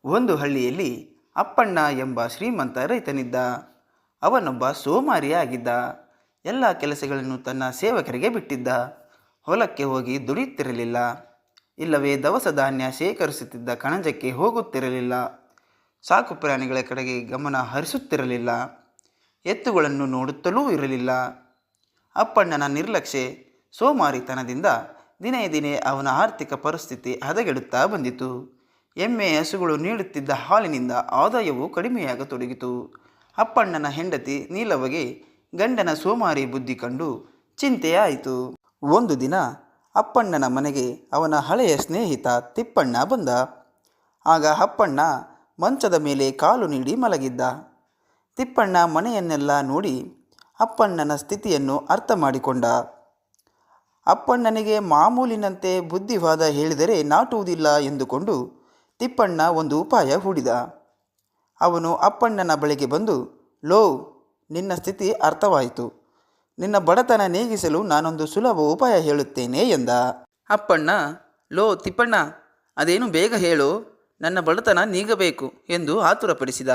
ಒಂದು ಹಳ್ಳಿಯಲ್ಲಿ ಅಪ್ಪಣ್ಣ ಎಂಬ ಶ್ರೀಮಂತ ರೈತನಿದ್ದ. ಅವನೊಬ್ಬ ಸೋಮಾರಿಯಾಗಿದ್ದ. ಎಲ್ಲ ಕೆಲಸಗಳನ್ನು ತನ್ನ ಸೇವಕರಿಗೆ ಬಿಟ್ಟಿದ್ದ. ಹೊಲಕ್ಕೆ ಹೋಗಿ ದುಡಿಯುತ್ತಿರಲಿಲ್ಲ. ಇಲ್ಲವೇ ದವಸ ಧಾನ್ಯ ಶೇಖರಿಸುತ್ತಿದ್ದ ಕಣಜಕ್ಕೆ ಹೋಗುತ್ತಿರಲಿಲ್ಲ. ಸಾಕು ಪ್ರಾಣಿಗಳ ಕಡೆಗೆ ಗಮನ ಹರಿಸುತ್ತಿರಲಿಲ್ಲ. ಎತ್ತುಗಳನ್ನು ನೋಡುತ್ತಲೂ ಇರಲಿಲ್ಲ. ಅಪ್ಪಣ್ಣನ ನಿರ್ಲಕ್ಷ್ಯ, ಸೋಮಾರಿತನದಿಂದ ದಿನೇ ದಿನೇ ಅವನ ಆರ್ಥಿಕ ಪರಿಸ್ಥಿತಿ ಹದಗೆಡುತ್ತಾ ಬಂದಿತು. ಎಮ್ಮೆ ಹಸುಗಳು ನೀಡುತ್ತಿದ್ದ ಹಾಲಿನಿಂದ ಆದಾಯವು ಕಡಿಮೆಯಾಗತೊಡಗಿತು. ಅಪ್ಪಣ್ಣನ ಹೆಂಡತಿ ನೀಲವಗೆ ಗಂಡನ ಸೋಮಾರಿ ಬುದ್ಧಿ ಕಂಡು ಚಿಂತೆಯಾಯಿತು. ಒಂದು ದಿನ ಅಪ್ಪಣ್ಣನ ಮನೆಗೆ ಅವನ ಹಳೆಯ ಸ್ನೇಹಿತ ತಿಪ್ಪಣ್ಣ ಬಂದ. ಆಗ ಅಪ್ಪಣ್ಣ ಮಂಚದ ಮೇಲೆ ಕಾಲು ನೀಡಿ ಮಲಗಿದ್ದ. ತಿಪ್ಪಣ್ಣ ಮನೆಯನ್ನೆಲ್ಲ ನೋಡಿ ಅಪ್ಪಣ್ಣನ ಸ್ಥಿತಿಯನ್ನು ಅರ್ಥ ಮಾಡಿಕೊಂಡ. ಅಪ್ಪಣ್ಣನಿಗೆ ಮಾಮೂಲಿನಂತೆ ಬುದ್ಧಿವಾದ ಹೇಳಿದರೆ ನಾಟುವುದಿಲ್ಲ ಎಂದುಕೊಂಡು ತಿಪ್ಪಣ್ಣ ಒಂದು ಉಪಾಯ ಹೂಡಿದ. ಅವನು ಅಪ್ಪಣ್ಣನ ಬಳಿಗೆ ಬಂದು, ಲೋ, ನಿನ್ನ ಸ್ಥಿತಿ ಅರ್ಥವಾಯಿತು. ನಿನ್ನ ಬಡತನ ನೀಗಿಸಲು ನಾನೊಂದು ಸುಲಭ ಉಪಾಯ ಹೇಳುತ್ತೇನೆ ಎಂದ. ಅಪ್ಪಣ್ಣ, ಲೋ ತಿಪ್ಪಣ್ಣ, ಅದೇನು ಬೇಗ ಹೇಳು, ನನ್ನ ಬಡತನ ನೀಗಬೇಕು ಎಂದು ಆತುರಪಡಿಸಿದ.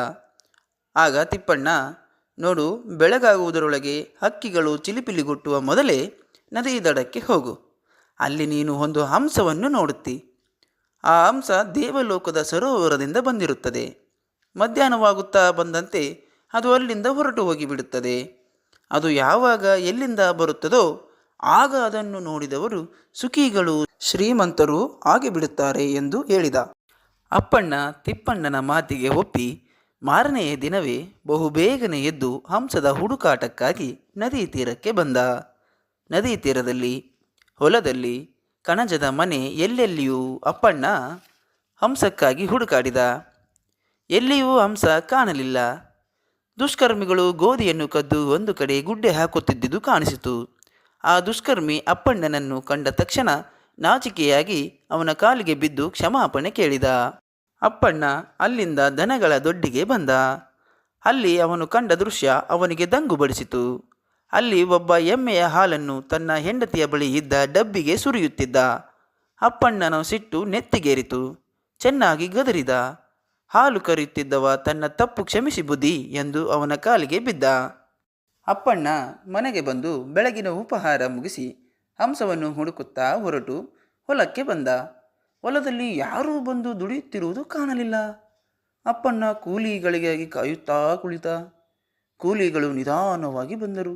ಆಗ ತಿಪ್ಪಣ್ಣ, ನೋಡು, ಬೆಳಗಾಗುವುದರೊಳಗೆ ಹಕ್ಕಿಗಳು ಚಿಲಿಪಿಲಿಗುಟ್ಟುವ ಮೊದಲೇ ನದಿ ದಡಕ್ಕೆ ಹೋಗು. ಅಲ್ಲಿ ನೀನು ಒಂದು ಹಂಸವನ್ನು ನೋಡುತ್ತಿ. ಆ ಹಂಸ ದೇವಲೋಕದ ಸರೋವರದಿಂದ ಬಂದಿರುತ್ತದೆ. ಮಧ್ಯಾಹ್ನವಾಗುತ್ತಾ ಬಂದಂತೆ ಅದು ಅಲ್ಲಿಂದ ಹೊರಟು ಹೋಗಿಬಿಡುತ್ತದೆ. ಅದು ಯಾವಾಗ ಎಲ್ಲಿಂದ ಬರುತ್ತದೋ ಆಗ ಅದನ್ನು ನೋಡಿದವರು ಸುಖಿಗಳು, ಶ್ರೀಮಂತರು ಆಗಿಬಿಡುತ್ತಾರೆ ಎಂದು ಹೇಳಿದ. ಅಪ್ಪಣ್ಣ ತಿಪ್ಪಣ್ಣನ ಮಾತಿಗೆ ಒಪ್ಪಿ ಮಾರನೆಯ ದಿನವೇ ಬಹುಬೇಗನೆ ಎದ್ದು ಹಂಸದ ಹುಡುಕಾಟಕ್ಕಾಗಿ ನದಿ ತೀರಕ್ಕೆ ಬಂದ. ನದಿ ತೀರದಲ್ಲಿ, ಹೊಲದಲ್ಲಿ, ಕಣಜದ ಮನೆ ಎಲ್ಲೆಲ್ಲಿಯೂ ಅಪ್ಪಣ್ಣ ಹಂಸಕ್ಕಾಗಿ ಹುಡುಕಾಡಿದ. ಎಲ್ಲಿಯೂ ಹಂಸ ಕಾಣಲಿಲ್ಲ. ದುಷ್ಕರ್ಮಿಗಳು ಗೋಧಿಯನ್ನು ಕದ್ದು ಒಂದು ಕಡೆ ಗುಡ್ಡೆ ಹಾಕುತ್ತಿದ್ದುದು ಕಾಣಿಸಿತು. ಆ ದುಷ್ಕರ್ಮಿ ಅಪ್ಪಣ್ಣನನ್ನು ಕಂಡ ತಕ್ಷಣ ನಾಚಿಕೆಯಾಗಿ ಅವನ ಕಾಲಿಗೆ ಬಿದ್ದು ಕ್ಷಮಾಪಣೆ ಕೇಳಿದ. ಅಪ್ಪಣ್ಣ ಅಲ್ಲಿಂದ ದನಗಳ ದೊಡ್ಡಿಗೆ ಬಂದ. ಅಲ್ಲಿ ಅವನು ಕಂಡ ದೃಶ್ಯ ಅವನಿಗೆ ದಂಗು ಬಡಿಸಿತು. ಅಲ್ಲಿ ಒಬ್ಬ ಎಮ್ಮೆಯ ಹಾಲನ್ನು ತನ್ನ ಹೆಂಡತಿಯ ಬಳಿ ಇದ್ದ ಡಬ್ಬಿಗೆ ಸುರಿಯುತ್ತಿದ್ದ. ಅಪ್ಪಣ್ಣನ ಸಿಟ್ಟು ನೆತ್ತಿಗೇರಿತು. ಚೆನ್ನಾಗಿ ಗದರಿದ. ಹಾಲು ಕರೆಯುತ್ತಿದ್ದವ ತನ್ನ ತಪ್ಪು ಕ್ಷಮಿಸಿ ಬುದ್ಧಿ ಎಂದು ಅವನ ಕಾಲಿಗೆ ಬಿದ್ದ. ಅಪ್ಪಣ್ಣ ಮನೆಗೆ ಬಂದು ಬೆಳಗಿನ ಉಪಹಾರ ಮುಗಿಸಿ ಹಂಸವನ್ನು ಹುಡುಕುತ್ತಾ ಹೊರಟು ಹೊಲಕ್ಕೆ ಬಂದ. ಹೊಲದಲ್ಲಿ ಯಾರೂ ಬಂದು ದುಡಿಯುತ್ತಿರುವುದು ಕಾಣಲಿಲ್ಲ. ಅಪ್ಪಣ್ಣ ಕೂಲಿಗಳಿಗಾಗಿ ಕಾಯುತ್ತಾ ಕುಳಿತ. ಕೂಲಿಗಳು ನಿಧಾನವಾಗಿ ಬಂದರು.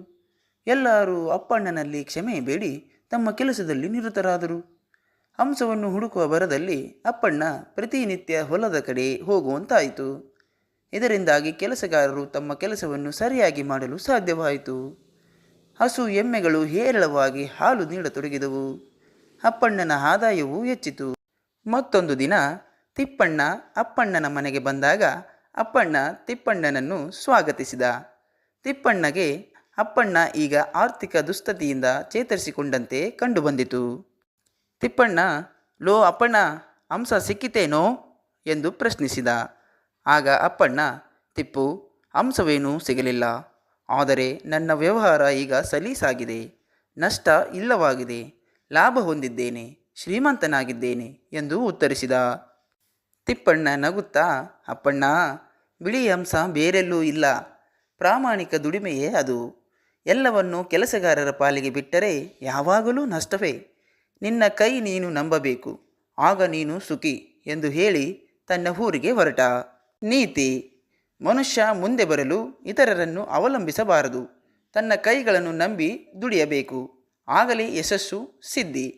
ಎಲ್ಲರೂ ಅಪ್ಪಣ್ಣನಲ್ಲಿ ಕ್ಷಮೆ ಬೇಡಿ ತಮ್ಮ ಕೆಲಸದಲ್ಲಿ ನಿರತರಾದರು. ಹಂಸವನ್ನು ಹುಡುಕುವ ಭರದಲ್ಲಿ ಅಪ್ಪಣ್ಣ ಪ್ರತಿನಿತ್ಯ ಹೊಲದ ಕಡೆ ಹೋಗುವಂತಾಯಿತು. ಇದರಿಂದಾಗಿ ಕೆಲಸಗಾರರು ತಮ್ಮ ಕೆಲಸವನ್ನು ಸರಿಯಾಗಿ ಮಾಡಲು ಸಾಧ್ಯವಾಯಿತು. ಹಸು ಎಮ್ಮೆಗಳು ಹೇರಳವಾಗಿ ಹಾಲು ನೀಡತೊಡಗಿದವು. ಅಪ್ಪಣ್ಣನ ಆದಾಯವೂ ಹೆಚ್ಚಿತು. ಮತ್ತೊಂದು ದಿನ ತಿಪ್ಪಣ್ಣ ಅಪ್ಪಣ್ಣನ ಮನೆಗೆ ಬಂದಾಗ ಅಪ್ಪಣ್ಣ ತಿಪ್ಪಣ್ಣನನ್ನು ಸ್ವಾಗತಿಸಿದ. ತಿಪ್ಪಣ್ಣಗೆ ಅಪ್ಪಣ್ಣ ಈಗ ಆರ್ಥಿಕ ದುಸ್ಥಿತಿಯಿಂದ ಚೇತರಿಸಿಕೊಂಡಂತೆ ಕಂಡುಬಂದಿತು. ತಿಪ್ಪಣ್ಣ, ಲೋ ಅಪ್ಪಣ್ಣ, ಹಂಸ ಸಿಕ್ಕಿತೇನೋ ಎಂದು ಪ್ರಶ್ನಿಸಿದ. ಆಗ ಅಪ್ಪಣ್ಣ, ತಿಪ್ಪು, ಹಂಸವೇನೂ ಸಿಗಲಿಲ್ಲ. ಆದರೆ ನನ್ನ ವ್ಯವಹಾರ ಈಗ ಸಲೀಸಾಗಿದೆ. ನಷ್ಟ ಇಲ್ಲವಾಗಿದೆ. ಲಾಭ ಹೊಂದಿದ್ದೇನೆ. ಶ್ರೀಮಂತನಾಗಿದ್ದೇನೆ ಎಂದು ಉತ್ತರಿಸಿದ. ತಿಪ್ಪಣ್ಣ ನಗುತ್ತಾ, ಅಪ್ಪಣ್ಣ, ಬಿಳಿ ಹಂಸ ಬೇರೆಲ್ಲೂ ಇಲ್ಲ. ಪ್ರಾಮಾಣಿಕ ದುಡಿಮೆಯೇ ಅದು. ಎಲ್ಲವನ್ನೂ ಕೆಲಸಗಾರರ ಪಾಲಿಗೆ ಬಿಟ್ಟರೆ ಯಾವಾಗಲೂ ನಷ್ಟವೇ. ನಿನ್ನ ಕೈ ನೀನು ನಂಬಬೇಕು, ಆಗ ನೀನು ಸುಖಿ ಎಂದು ಹೇಳಿ ತನ್ನ ಊರಿಗೆ ಹೊರಟ. ನೀತಿ: ಮನುಷ್ಯ ಮುಂದೆ ಬರಲು ಇತರರನ್ನು ಅವಲಂಬಿಸಬಾರದು. ತನ್ನ ಕೈಗಳನ್ನು ನಂಬಿ ದುಡಿಯಬೇಕು. ಆಗಲೇ ಯಶಸ್ಸು ಸಿದ್ಧಿ.